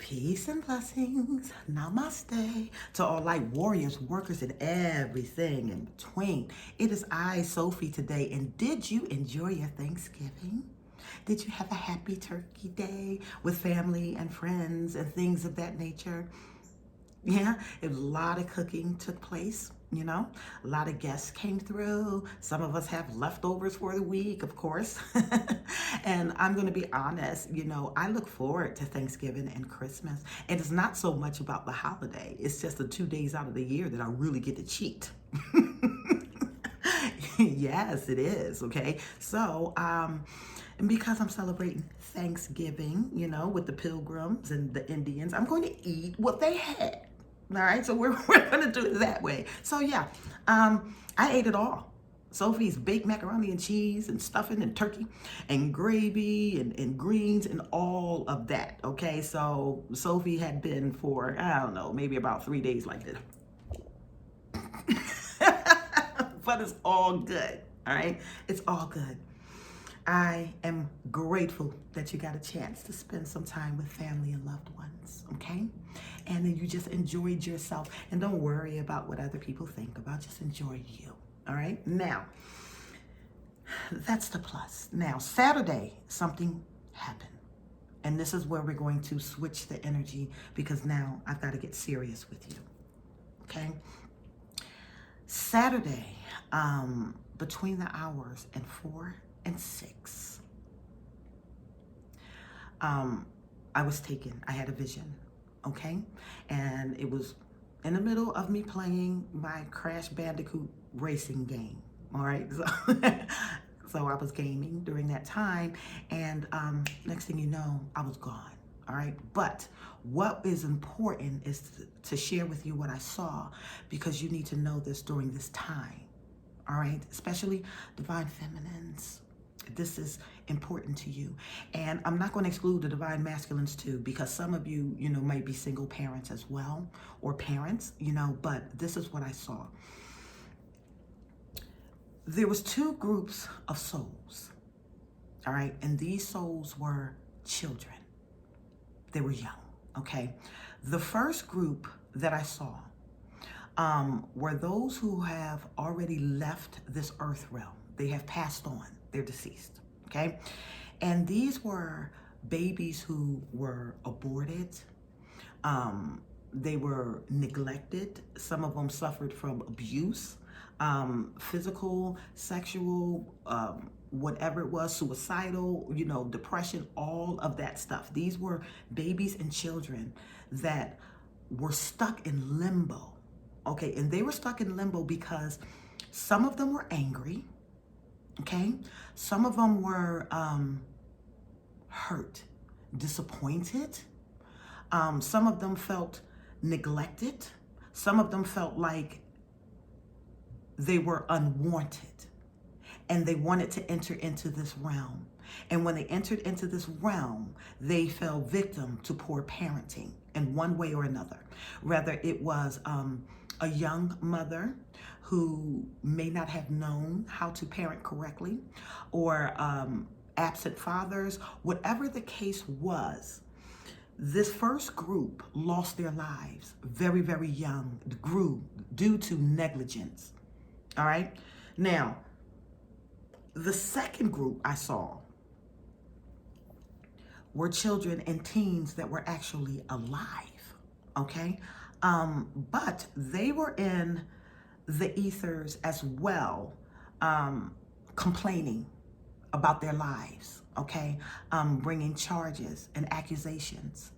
Peace and blessings. Namaste. To all light warriors, workers, and everything in between. It is I, Sophie, today. And did you enjoy your Thanksgiving? Did you have a happy turkey day with family and friends and things of that nature? Yeah, a lot of cooking took place, a lot of guests came through. Some of us have leftovers for the week, of course. And I'm going to be honest, I look forward to Thanksgiving and Christmas. And it's not so much about the holiday, it's just the 2 days out of the year that I really get to cheat. Yes, it is. Okay. So, and because I'm celebrating Thanksgiving, with the Pilgrims and the Indians, I'm going to eat what they had. All right. So we're going to do it that way. So, yeah, I ate it all. Sophie's baked macaroni and cheese and stuffing and turkey and gravy and greens and all of that. Okay. So Sophie had been for, I don't know, maybe about 3 days like this. But it's all good. All right. It's all good. I am grateful that you got a chance to spend some time with family and loved ones, okay? And then you just enjoyed yourself. And don't worry about what other people think about. Just enjoy you, all right? Now, that's the plus. Now, Saturday, something happened. And this is where we're going to switch the energy because now I've got to get serious with you, okay? Saturday, between the hours and 4 and 6, I was taken. I had a vision, okay? And it was in the middle of me playing my Crash Bandicoot racing game, all right? So I was gaming during that time, and next thing you know, I was gone, all right? But what is important is to share with you what I saw, because you need to know this during this time, all right? Especially divine feminines. This is important to you. And I'm not going to exclude the divine masculines too, because some of you, might be single parents as well, or parents, but this is what I saw. There was 2 groups of souls, all right? And these souls were children. They were young, okay? The first group that I saw were those who have already left this earth realm. They have passed on. They're deceased, okay? And these were babies who were aborted. They were neglected. Some of them suffered from abuse, physical, sexual, whatever it was, suicidal, depression, all of that stuff. These were babies and children that were stuck in limbo, okay? And they were stuck in limbo because some of them were angry, okay? Some of them were hurt, disappointed. Some of them felt neglected. Some of them felt like they were unwanted and they wanted to enter into this realm. And when they entered into this realm, they fell victim to poor parenting in one way or another. Whether it was a young mother who may not have known how to parent correctly, or absent fathers, whatever the case was, this first group lost their lives very, very young, grew due to negligence, all right? Now, the second group I saw were children and teens that were actually alive, okay? But they were in the ethers as well, complaining about their lives, okay? Bringing charges and accusations,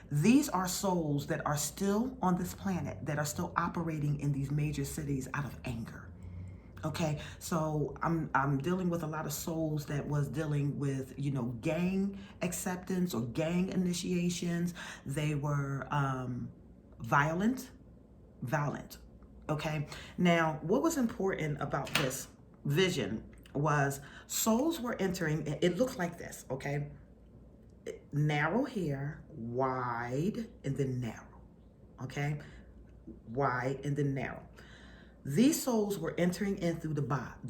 These are souls that are still on this planet, that are still operating in these major cities out of anger, okay? So I'm dealing with a lot of souls that was dealing with, gang acceptance or gang initiations. They were violent, okay? Now, what was important about this vision was souls were entering, it looked like this, okay? Narrow here, wide, and then narrow, okay? Wide and then narrow. These souls were entering in through the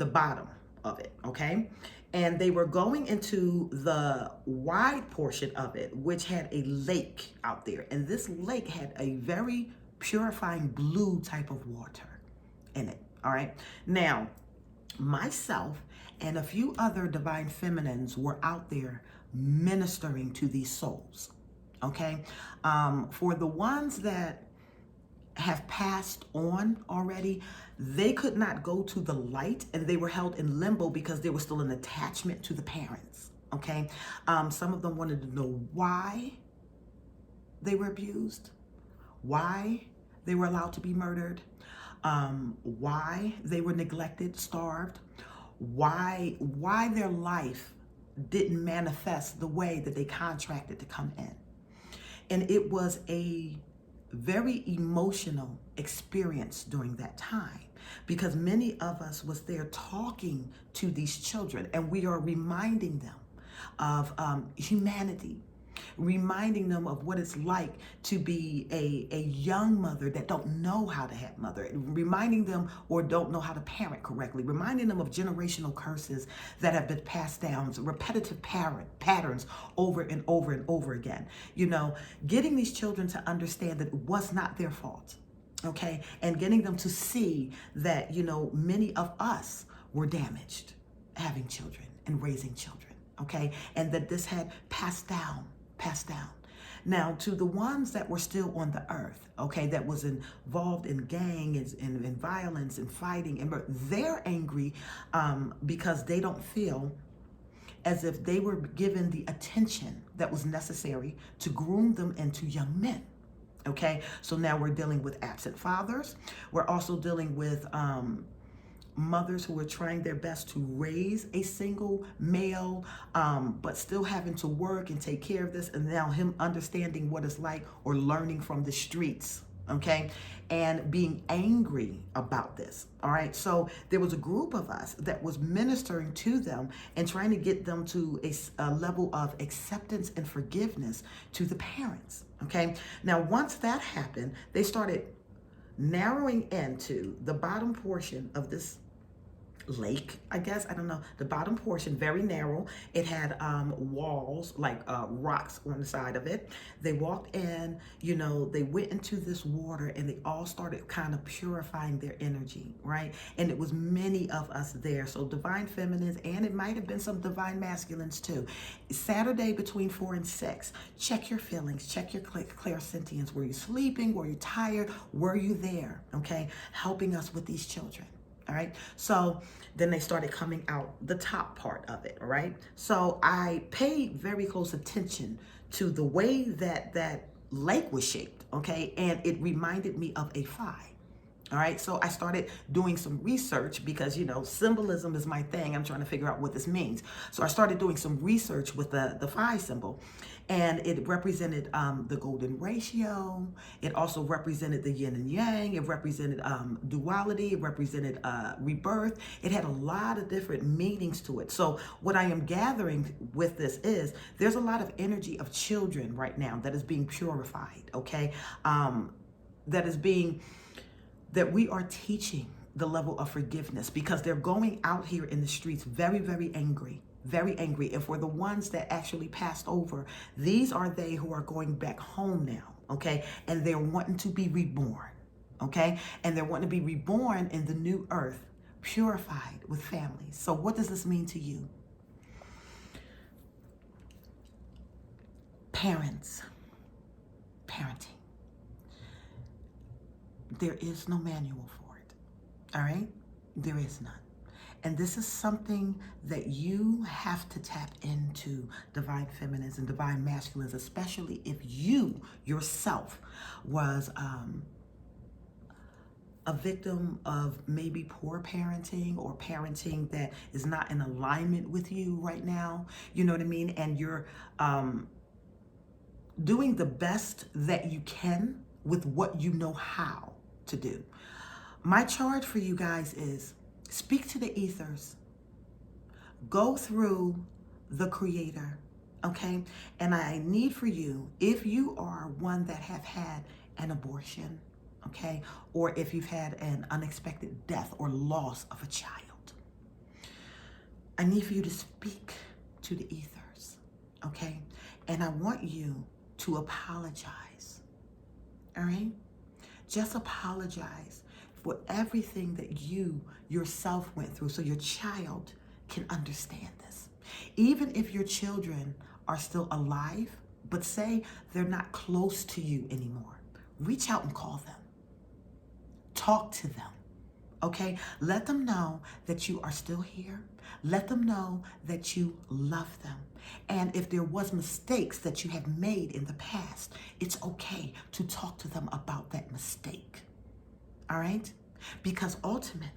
bottom, of it, okay? And they were going into the wide portion of it, which had a lake out there. And this lake had a very purifying blue type of water in it, all right? Now, myself and a few other divine feminines were out there ministering to these souls, okay? For the ones that have passed on already, they could not go to the light, and they were held in limbo because there was still an attachment to the parents, okay? Some of them wanted to know why they were abused, why they were allowed to be murdered, why they were neglected, starved, why their life didn't manifest the way that they contracted to come in. And it was a very emotional experience during that time, because many of us was there talking to these children, and we are reminding them of humanity, reminding them of what it's like to be a young mother that don't know how to have mother, reminding them or don't know how to parent correctly, reminding them of generational curses that have been passed down, repetitive patterns over and over and over again. You know, getting these children to understand that it was not their fault, okay? And getting them to see that, you know, many of us were damaged having children and raising children, okay? And that this had passed down. Now, to the ones that were still on the earth, okay, that was involved in gangs and violence and fighting, and they're angry because they don't feel as if they were given the attention that was necessary to groom them into young men. Okay, so now we're dealing with absent fathers. We're also dealing with mothers who are trying their best to raise a single male, but still having to work and take care of this, and now him understanding what it's like or learning from the streets, okay, and being angry about this, all right? So there was a group of us that was ministering to them and trying to get them to a level of acceptance and forgiveness to the parents, okay? Now, once that happened, they started narrowing into the bottom portion of this lake, I guess, I don't know, the bottom portion, very narrow. It had walls, like rocks on the side of it. They walked in, you know, they went into this water, and they all started kind of purifying their energy, right? And it was many of us there, so divine feminines, and it might have been some divine masculines too. Saturday between 4 and 6, check your feelings, check your clairsentience. Were you sleeping? Were you tired? Were you there? Okay, helping us with these children. All right, so then they started coming out the top part of it, all right? So I paid very close attention to the way that that lake was shaped, okay? And it reminded me of a phi. All right, so I started doing some research because, you know, symbolism is my thing. I'm trying to figure out what this means. So I started doing some research with the phi symbol, and it represented the golden ratio. It also represented the yin and yang. It represented duality. It represented rebirth. It had a lot of different meanings to it. So what I am gathering with this is there's a lot of energy of children right now that is being purified, okay? That we are teaching the level of forgiveness, because they're going out here in the streets very, very angry, very angry. And for the ones that actually passed over, these are they who are going back home now, okay? And they're wanting to be reborn, okay? And they're wanting to be reborn in the new earth, purified with families. So what does this mean to you? Parents, parenting. There is no manual for it, all right? There is none. And this is something that you have to tap into, divine feminines and divine masculines, especially if you yourself was a victim of maybe poor parenting or parenting that is not in alignment with you right now, you know what I mean? And you're doing the best that you can with what you know how to do. My charge for you guys is speak to the ethers, go through the creator, okay? And I need for you, if you are one that have had an abortion, okay, or if you've had an unexpected death or loss of a child, I need for you to speak to the ethers, okay? And I want you to apologize, all right? Just apologize for everything that you yourself went through so your child can understand this. Even if your children are still alive, but say they're not close to you anymore, reach out and call them. Talk to them, okay? Let them know that you are still here. Let them know that you love them. And if there was mistakes that you have made in the past, it's okay to talk to them about that mistake, all right? Because ultimately,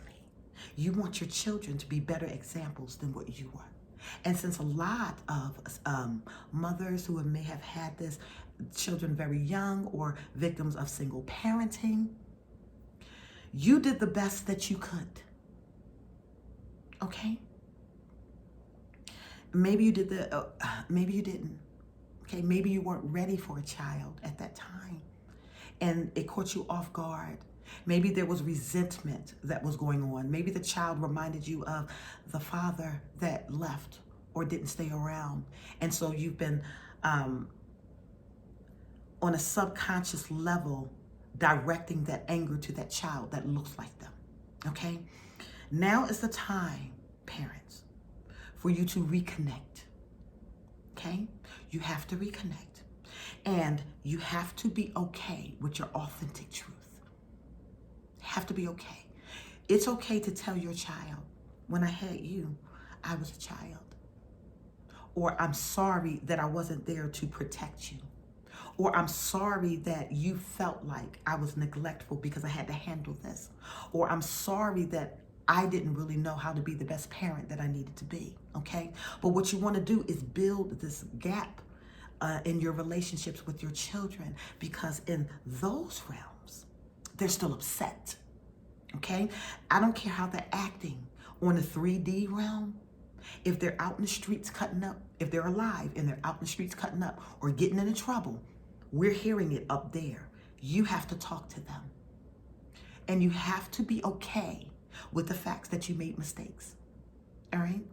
you want your children to be better examples than what you were. And since a lot of mothers who may have had this, children very young or victims of single parenting, you did the best that you could, okay? Maybe you did maybe you didn't, okay? Maybe you weren't ready for a child at that time and it caught you off guard. Maybe there was resentment that was going on. Maybe the child reminded you of the father that left or didn't stay around. And so you've been on a subconscious level directing that anger to that child that looks like them, okay? Now is the time, parents, for you to reconnect, okay? You have to reconnect. And you have to be okay with your authentic truth. Have to be okay. It's okay to tell your child, when I had you, I was a child. Or I'm sorry that I wasn't there to protect you. Or I'm sorry that you felt like I was neglectful because I had to handle this. Or I'm sorry that I didn't really know how to be the best parent that I needed to be, okay? But what you want to do is build this gap in your relationships with your children, because in those realms, they're still upset, okay? I don't care how they're acting on the 3D realm. If they're out in the streets cutting up, if they're alive and they're out in the streets cutting up or getting into trouble, we're hearing it up there. You have to talk to them. And you have to be okay with the facts that you made mistakes, all right?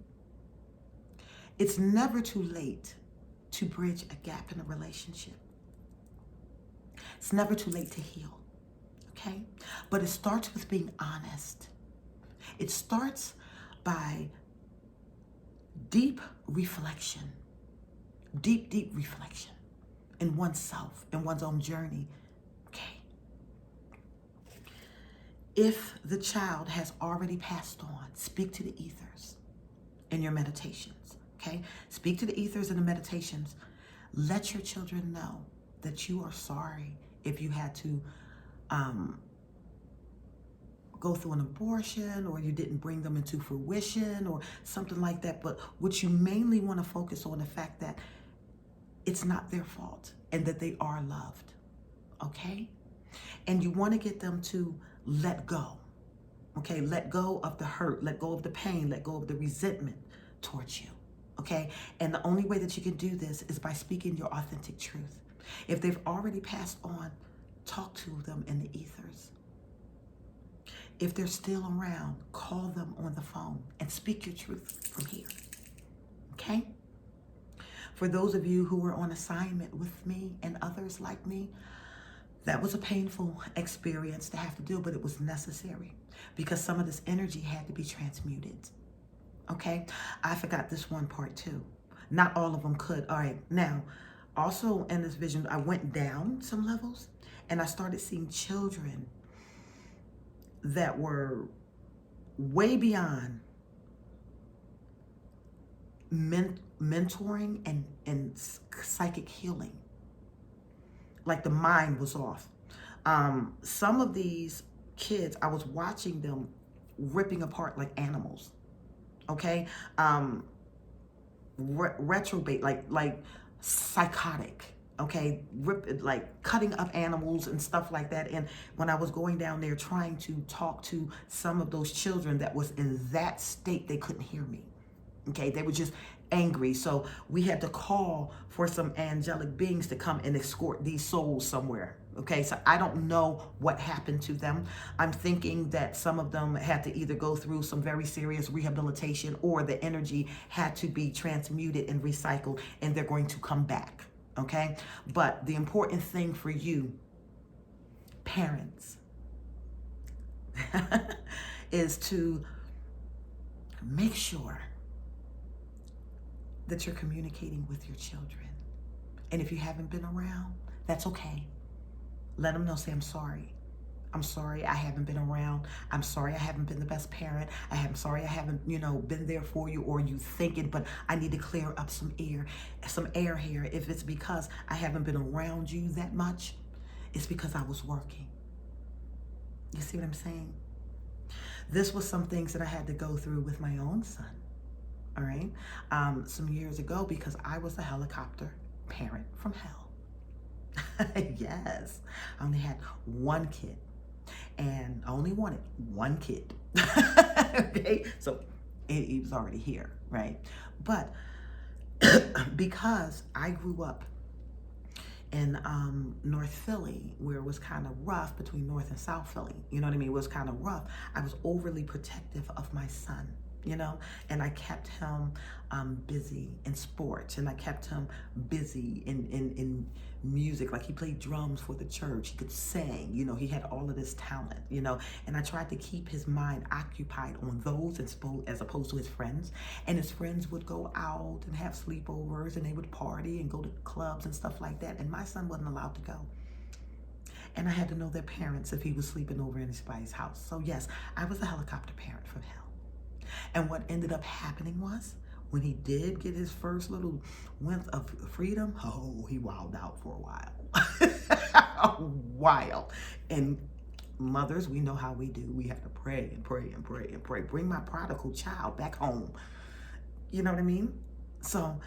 It's never too late to bridge a gap in a relationship. It's never too late to heal, okay? But it starts with being honest. It starts by deep reflection, deep reflection in oneself, in one's own journey, okay? If the child has already passed on, speak to the ethers in your meditations, okay? Speak to the ethers in the meditations. Let your children know that you are sorry if you had to go through an abortion, or you didn't bring them into fruition or something like that. But what you mainly want to focus on the fact that it's not their fault and that they are loved, okay? And you want to get them to let go, okay? Let go of the hurt, let go of the pain, let go of the resentment towards you, okay? And the only way that you can do this is by speaking your authentic truth. If they've already passed on, talk to them in the ethers. If they're still around, call them on the phone and speak your truth from here, okay? For those of you who were on assignment with me and others like me, that was a painful experience to have to do, but it was necessary because some of this energy had to be transmuted, okay? I forgot this one part too. Not all of them could. All right, now, also in this vision, I went down some levels and I started seeing children that were way beyond mentoring and psychic healing. Like the mind was off. Some of these kids, I was watching them ripping apart like animals, okay? Retrobate, like psychotic, okay? Like cutting up animals and stuff like that. And when I was going down there trying to talk to some of those children that was in that state, they couldn't hear me, okay? They were just angry. So we had to call for some angelic beings to come and escort these souls somewhere. Okay, so I don't know what happened to them. I'm thinking that some of them had to either go through some very serious rehabilitation, or the energy had to be transmuted and recycled, and they're going to come back. Okay, but the important thing for you, parents, is to make sure that you're communicating with your children. And if you haven't been around, that's okay. Let them know, say, I'm sorry. I'm sorry I haven't been around. I'm sorry I haven't been the best parent. I'm sorry I haven't, been there for you, or you thinking, but I need to clear up some air here. If it's because I haven't been around you that much, it's because I was working. You see what I'm saying? This was some things that I had to go through with my own son, all right? Some years ago, because I was a helicopter parent from hell. Yes, I only had one kid, and I only wanted one kid. Okay, so he was already here, right? But because I grew up in North Philly, where it was kind of rough between North and South Philly, you know what I mean? It was kind of rough. I was overly protective of my son, and I kept him busy in sports, and I kept him busy in music. Like, he played drums for the church, he could sing, he had all of this talent, and I tried to keep his mind occupied on those as opposed to his friends. And his friends would go out and have sleepovers, and they would party and go to clubs and stuff like that, and my son wasn't allowed to go. And I had to know their parents if he was sleeping over in anybody's house. So yes, I was a helicopter parent from hell. And what ended up happening was, when he did get his first little winth of freedom, he wilded out for a while. A while. And mothers, we know how we do. We have to pray and pray and pray and pray. Bring my prodigal child back home. You know what I mean? So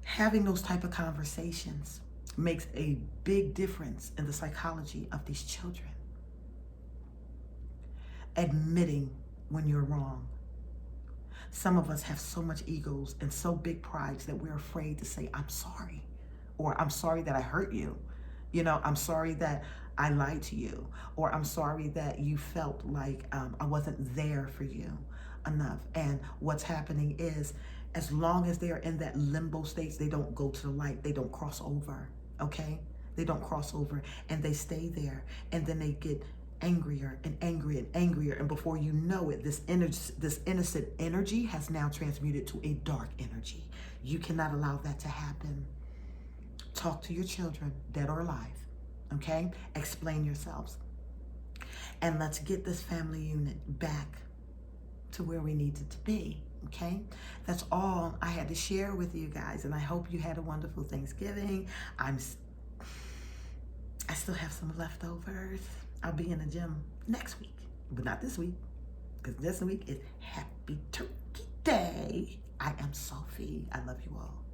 having those type of conversations makes a big difference in the psychology of these children. Admitting when you're wrong. Some of us have so much egos and so big prides that we're afraid to say, I'm sorry, or I'm sorry that I hurt you. I'm sorry that I lied to you, or I'm sorry that you felt like I wasn't there for you enough. And what's happening is, as long as they're in that limbo state, they don't go to the light, they don't cross over, okay? They don't cross over, and they stay there, and then they get angrier and angrier and angrier, and before you know it, this innocent energy has now transmuted to a dark energy. You cannot allow that to happen. Talk to your children, dead or alive, okay? Explain yourselves, and let's get this family unit back to where we need it to be, okay? That's all I had to share with you guys, and I hope you had a wonderful Thanksgiving. I still have some leftovers. I'll be in the gym next week, but not this week, because this week is Happy Turkey Day. I am Sophie. I love you all.